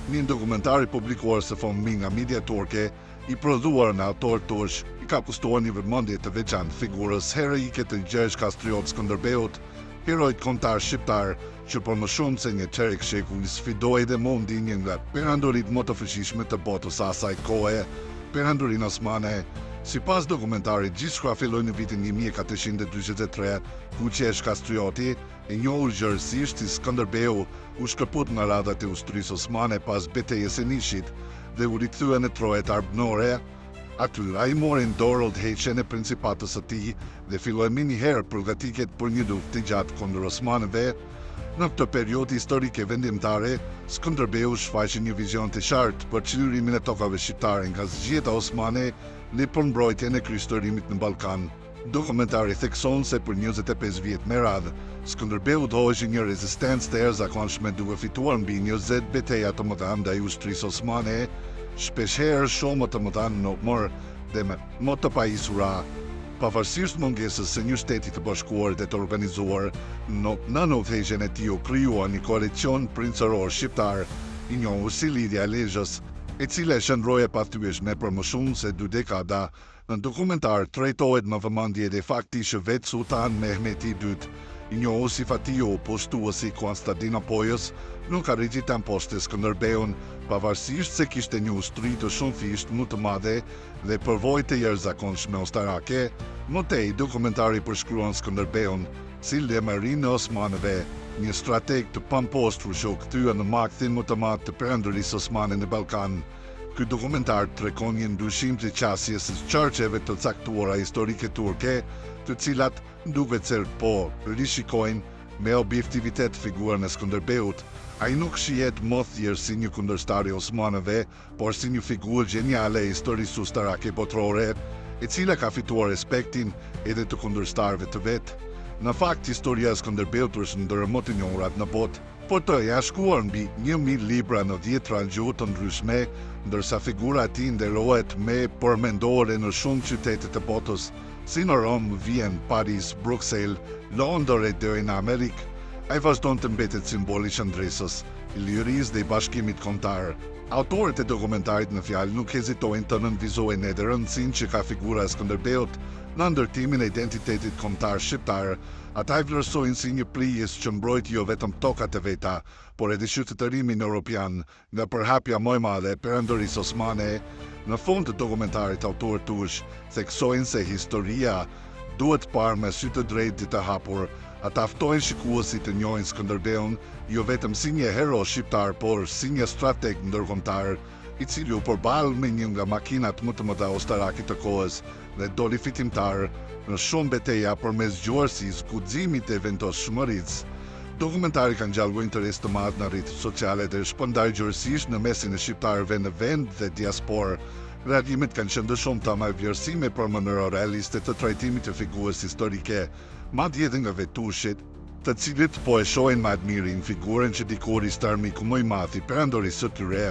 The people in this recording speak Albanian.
një dokumentar i publikuar së fundmi nga media turke, i prodhuar në autor turq, i ka kustuar një vëmendje të veçantë figurës heroike të Gjergj Kastriot Skënderbeut, herojt kombëtar shqiptar që për më shumë se një çerek shekulli sfidoi dhe mundi një nga perandorit më të fuqishme të botës asaj kohe, perandorinë osmane. Sipas dokumentarit, gjithçka filloi në vitin 1443, ku Gjergj Kastrioti, e njohur gjërësisht si Skënderbeu, u shkëput nga radhat e ushtrisë osmane pas betejës e Nishit dhe u rikthye në Trojet Arbënore. Aty ai mori në dorë udhëheqjen e principatës së tij dhe filloi më njëherë përgatitjet për një luftë të gjatë kundër osmanëve. Në këtë periudhë historike vendimtare, Skënderbeu shfaqi një vizion të qartë për çliриmin e tokave shqiptare nga zgjedhja osmane në përmbrojtjen e kryeqytetit në Ballkan. Dokumentari thekson se për 25 vjet me radhë, Skënderbeu udhëhoqi një rezistencë të jashtëzakonshme duke fituar mbi 20 beteja të mëdha ndaj ushtrisë osmane, shpeshherë shumë më të mëdha në numër dhe më të pajisura. Pavarësisht mungesës së një shteti të bashkuar dhe të organizuar, në udhëheqjen e tij u krijua një koalicion princëror shqiptar, i njohur si Lidhja e Lezhës, e cila qëndroi e pathyeshme për më shumë se 2 dekada. Në dokumentar trajtohet me vëmendje dhe fakti që vetë Sultan Mehmeti II, i njohur si Fatihu, poshtuesi i Konstantinopolës, nuk arriti ta mposhte Skënderbeun, pavarësisht se kishte një ushtri të shumëfisht më të madhe dhe përvojë të jashtëzakonshme ushtarake. Më tej, dokumentari përshkruan Skënderbeun si lemarin e osmanëve, një strateg të pamposhtur që u kthye në maktin më të madh të perandorisë osmane në Ballkan. Ky dokumentar tregon një ndryshim të qasjes së çarqeve të caktuara historike turke, të cilat duket se po rishikojnë me objektivitet figurën e Skënderbeut. Ai nuk shihet më thjesht si një kundërshtar i osmanëve, por si një figurë geniale e historisë ushtarake botërore, e cila ka fituar respektin edhe të kundërshtarëve të vet. Në fakt, historia e Skënderbeut është ndër më të njohurat në botë, por të ja shkruar mbi 1000 libra në 10 gjuhë të ndryshme, ndërsa figura e tij nderohet me përmendore në shumë qytete të botës, si në Rom, Vjen, Paris, Bruxelles, Londër e deri në Amerikë. Ai vazhdon të mbetet simboli i qëndresës, i lirisë dhe i bashkimit kombëtar. Autorët e dokumentarit në fjalë nuk hezitojnë të nënvizojnë edhe rëndësinë që ka figura e Skënderbeut në ndërtimin e identitetit kombëtar shqiptar. Ata e vlerësojnë si një prijës që mbrojti jo vetëm tokat e veta, por edhe qytetërimin evropian nga përhapja më e madhe e perandorisë osmane. Në fund të dokumentarit, autorët turq theksojnë se historia duhet parë me sy të drejtë dhe të hapur. Ata ftojnë shikuesit të njohin Skënderbeun jo vetëm si një hero shqiptar, por si një strateg ndërkombëtar, i cili u përball me një nga makinat më të mëdha ushtarake të kohës dhe doli fitimtar në shumë beteja përmes gjuarësisë, guximit dhe vendosshmërisë. Dokumentari ka ngjallur interes të madh në rrjetet sociale dhe shpërndar gjërësisht në mesin e shqiptarëve në vend dhe diasporë. Reagimet kanë qenë shumë të vlerësime për mënyrë realiste të trajtimit të figurës historike, madje edhe nga vetushit, të cilët po e shohin me admirim figurën që dikur ishte armiku më i madh i perandorisë së tyre.